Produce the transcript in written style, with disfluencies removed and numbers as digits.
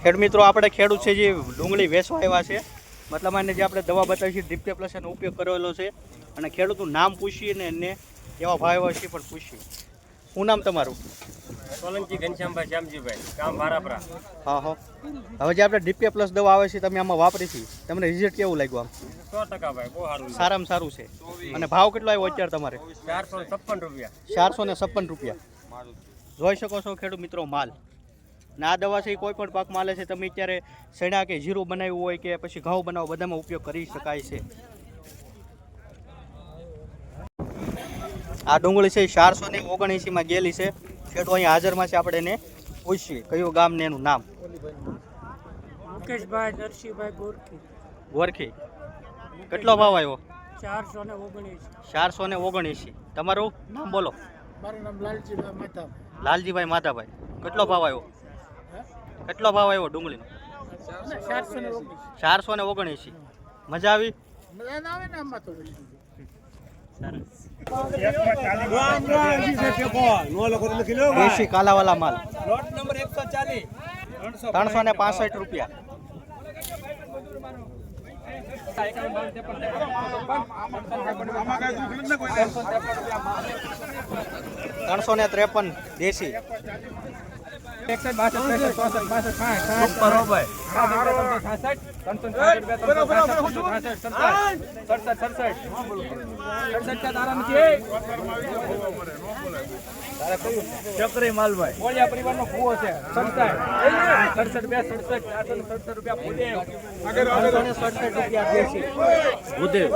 ખેડૂત મિત્રો આપણે ખેડૂત છે જે ડુંગળી વેચવા આવ્યા છે, મતલબ એને જે આપણે દવા બતાવી છે ડ્રીપ પ્લસ એનો ઉપયોગ કરેલો છે અને ખેડૂતનું નામ પૂછીને એને કેવા ભાવ આવ્યા છે પણ પૂછ્યું. શું નામ તમારું? સોલંકી ઘનશ્યામભાઈ શ્યામજીભાઈ, ગામ ભારાપરા. હા હા. હવે જે આપણે ડીપીએ પ્લસ દવા આવે છે તમે આમાં વાપરી છે, તમને રિઝલ્ટ કેવું લાગ્યું? આમ 100% ભાઈ, બહુ સારું. સારામાં સારું છે. અને ભાવ કેટલો આવ્યો અત્યારે તમારે? 456 રૂપિયા. 456 રૂપિયા. જોઈ શકો છો ખેડૂત મિત્રો માલ. અને આ દવા છે એ કોઈ પણ પાકમાં હાલે છે. તમે અત્યારે સડા કે જીરું બનાવ્યું હોય કે પછી ઘઉં બનાવો બધામાં ઉપયોગ કરી શકાય છે. આ ડુંગળી છે 479 ગયેલી છે. ખેડૂત અહીંયા હાજરમાં છે, આપણે એને પૂછીએ કયું ગામ ને એનું નામ. મુકેશભાઈ દર્શીભાઈ ગોરખી. ગોરખી. કેટલો ભાવ આવ્યો? 479. 479. તમારું નામ બોલો. મારું નામ લાલજીભાઈ માધાભાઈ. લાલજીભાઈ માધાભાઈ. કેટલો ભાવ આવ્યો? કેટલો ભાવ આવ્યો ડુંગળીનો? 479. મજા આવી? મજા આવે ને આમાં તો. દેશી કાલાવાલા માલ લોટ નંબર 140. 365 રૂપિયા. ₹353 દેશી. ચક્રી માલભાઈ, ઓલિયા પરિવારનો કુવો છે. 67 રૂપિયા ભૂદેવ. 367 રૂપિયા દેશી. ભૂદેવ.